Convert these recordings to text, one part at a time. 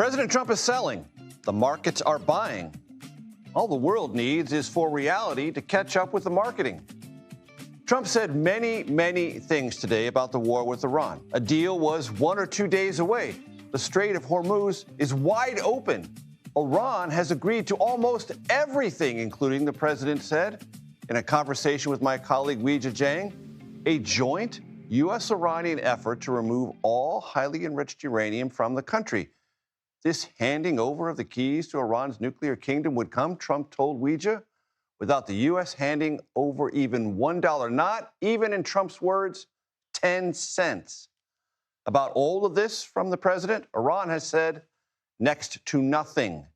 President Trump is selling. The markets are buying. All the world needs is for reality to catch up with the marketing. Trump said many things today about the war with Iran. A deal was 1 or 2 days away. The Strait of Hormuz is wide open. Iran has agreed to almost everything, including, the president said, in a conversation with my colleague Weijia Jiang, a joint U.S.-Iranian effort to remove all highly enriched uranium from the country. This handing over of the keys to Iran's nuclear kingdom would come, Trump told Weijia, without the U.S. handing over even $1, not even, in Trump's words, 10 cents. About all of this from the president, Iran has said next to nothing.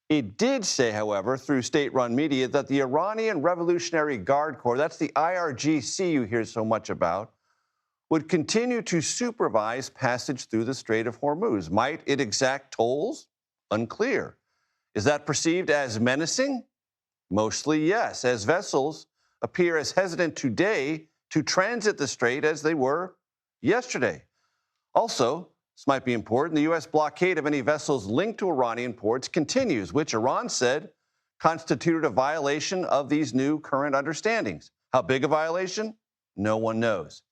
It did say, however, through state-run media, that the Iranian Revolutionary Guard Corps, that's the IRGC you hear so much about, would continue to supervise passage through the Strait of Hormuz. Might it exact tolls? Unclear. Is that perceived as menacing? Mostly yes, as vessels appear as hesitant today to transit the strait as they were yesterday. Also, this might be important, the U.S. blockade of any vessels linked to Iranian ports continues, which Iran said constituted a violation of these new current understandings. How big a violation? No one knows.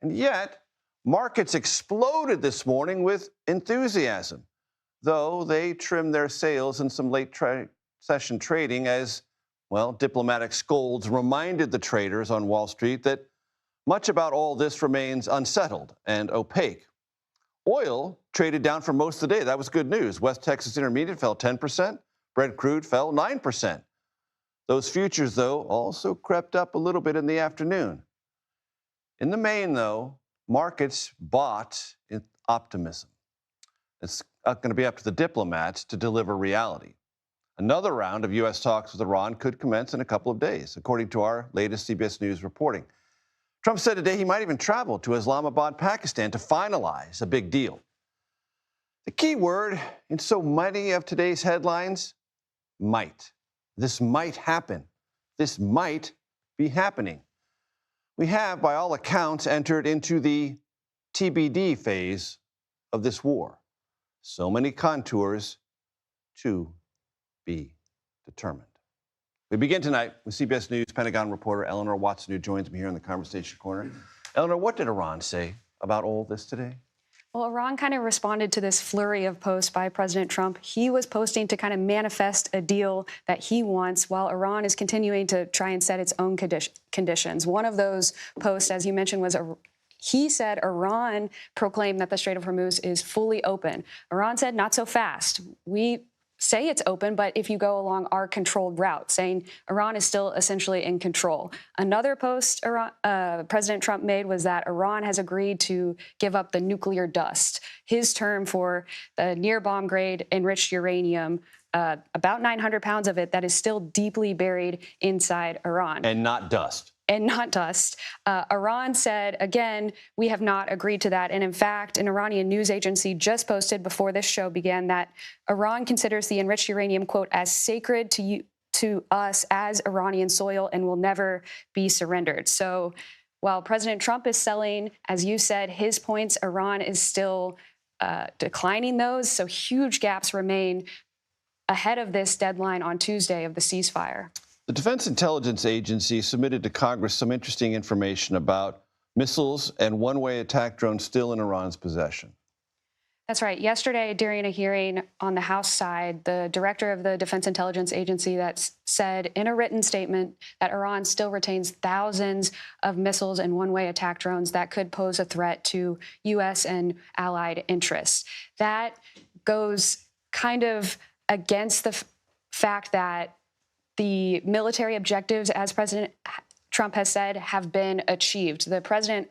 And yet, markets exploded this morning with enthusiasm, though they trimmed their sails in some late session trading as, well, diplomatic scolds reminded the traders on Wall Street that much about all this remains unsettled and opaque. Oil traded down for most of the day. That was good news. West Texas Intermediate fell 10%. Brent crude fell 9%. Those futures, though, also crept up a little bit in the afternoon. In the main, though, markets bought in optimism. It's going to be up to the diplomats to deliver reality. Another round of U.S. talks with Iran could commence in a couple of days, according to our latest CBS News reporting. Trump said today he might even travel to Islamabad, Pakistan, to finalize a big deal. The key word in so many of today's headlines, might. This might happen. This might be happening. We have, by all accounts, entered into the TBD phase of this war. So many contours to be determined. We begin tonight with CBS News Pentagon reporter Eleanor Watson, who joins me here in the Conversation Corner. Eleanor, what did Iran say about all this today? Well, Iran kind of responded to this flurry of posts by President Trump. He was posting to kind of manifest a deal that he wants, while Iran is continuing to try and set its own conditions. One of those posts, as you mentioned, was he said Iran proclaimed that the Strait of Hormuz is fully open. Iran said, not so fast. We say it's open, but if you go along our controlled route, saying Iran is still essentially in control. Another post President Trump made was that Iran has agreed to give up the nuclear dust, his term for the near bomb grade enriched uranium, about 900 pounds of it that is still deeply buried inside Iran. And not dust. And not dust. Iran said, again, we have not agreed to that. And in fact, an Iranian news agency just posted before this show began that Iran considers the enriched uranium, quote, as sacred to us as Iranian soil and will never be surrendered. So while President Trump is selling, as you said, his points, Iran is still declining those. So huge gaps remain ahead of this deadline on Tuesday of the ceasefire. The Defense Intelligence Agency submitted to Congress some interesting information about missiles and one-way attack drones still in Iran's possession. That's right. Yesterday, during a hearing on the House side, the director of the Defense Intelligence Agency that said in a written statement that Iran still retains thousands of missiles and one-way attack drones that could pose a threat to U.S. and allied interests. That goes kind of against the fact that the military objectives, as President Trump has said, have been achieved. The president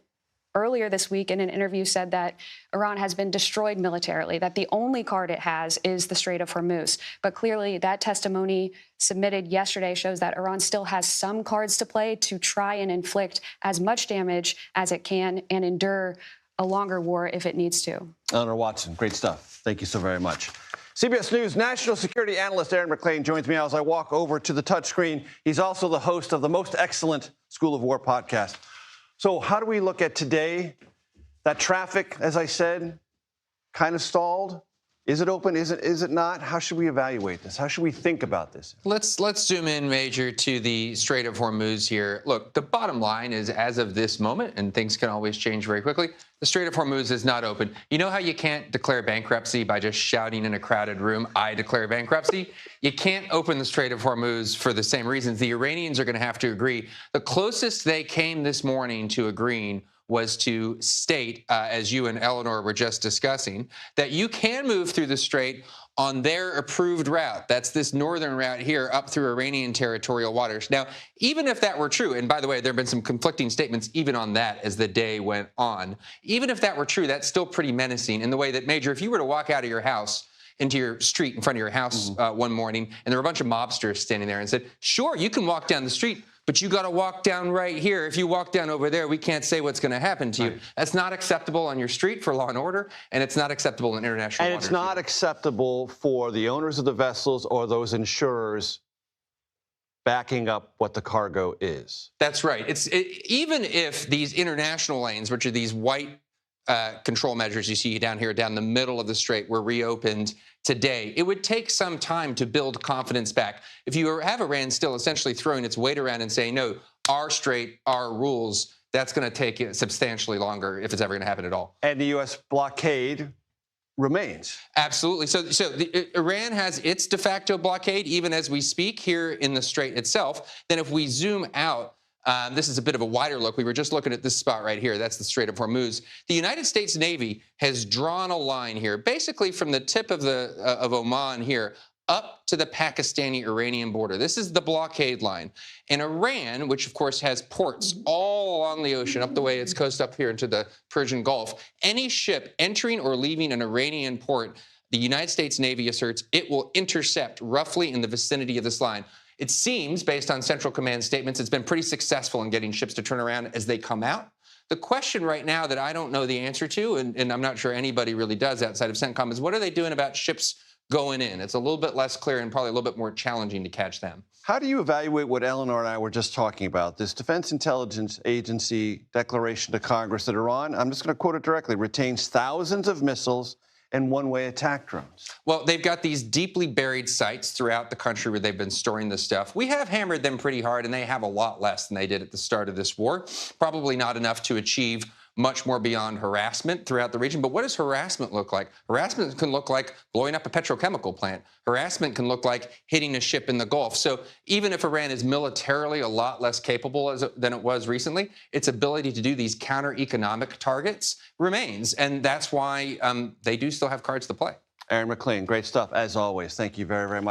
earlier this week in an interview said that Iran has been destroyed militarily, that the only card it has is the Strait of Hormuz. But clearly that testimony submitted yesterday shows that Iran still has some cards to play to try and inflict as much damage as it can and endure a longer war if it needs to. Eleanor Watson, great stuff. Thank you so very much. CBS News national security analyst Aaron MacLean joins me as I walk over to the touchscreen. He's also the host of the most excellent School of War podcast. So how do we look at today? That traffic, as I said, kind of stalled. Is it open? Is it not? How should we evaluate this? How should we think about this? Let's zoom in, Major, to the Strait of Hormuz here. Look, the bottom line is, as of this moment, and things can always change very quickly, the Strait of Hormuz is not open. You know how you can't declare bankruptcy by just shouting in a crowded room, "I declare bankruptcy"? You can't open the Strait of Hormuz for the same reasons. The Iranians are going to have to agree. The closest they came this morning to agreeing was to state, as you and Eleanor were just discussing, that you can move through the strait on their approved route. That's this northern route here up through Iranian territorial waters. Now, even if that were true, and by the way, there have been some conflicting statements even on that as the day went on, even if that were true, that's still pretty menacing in the way that, Major, if you were to walk out of your house into your street in front of your house one morning, and there were a bunch of mobsters standing there and said, sure, you can walk down the street, but you got to walk down right here. If you walk down over there, we can't say what's going to happen to you. That's not acceptable on your street for law and order, and it's not acceptable in international waters. And it's not acceptable for the owners of the vessels or those insurers backing up what the cargo is. That's right. Even if these international lanes, which are these white control measures you see down here, down the middle of the strait, were reopened today, it would take some time to build confidence back. If you have Iran still essentially throwing its weight around and saying, no, our strait, our rules, that's going to take substantially longer if it's ever going to happen at all. And the U.S. blockade remains. Absolutely. So Iran has its de facto blockade even as we speak here in the strait itself. Then if we zoom out, this is a bit of a wider look. We were just looking at this spot right here. That's the Strait of Hormuz. The United States Navy has drawn a line here, basically from the tip of Oman here up to the Pakistani-Iranian border. This is the blockade line. And Iran, which of course has ports all along the ocean, up the way its coast up here into the Persian Gulf, any ship entering or leaving an Iranian port, the United States Navy asserts it will intercept roughly in the vicinity of this line. It seems, based on Central Command statements, it's been pretty successful in getting ships to turn around as they come out. The question right now that I don't know the answer to, and I'm not sure anybody really does outside of CENTCOM, is what are they doing about ships going in? It's a little bit less clear and probably a little bit more challenging to catch them. How do you evaluate what Eleanor and I were just talking about, this Defense Intelligence Agency declaration to Congress that Iran, I'm just going to quote it directly, retains thousands of missiles and one-way attack drones? Well, they've got these deeply buried sites throughout the country where they've been storing this stuff. We have hammered them pretty hard, and they have a lot less than they did at the start of this war. Probably not enough to achieve much more beyond harassment throughout the region. But what does harassment look like? Harassment can look like blowing up a petrochemical plant. Harassment can look like hitting a ship in the Gulf. So even if Iran is militarily a lot less capable than it was recently, its ability to do these counter-economic targets remains. And that's why they do still have cards to play. Aaron MacLean, great stuff as always. Thank you very, very much.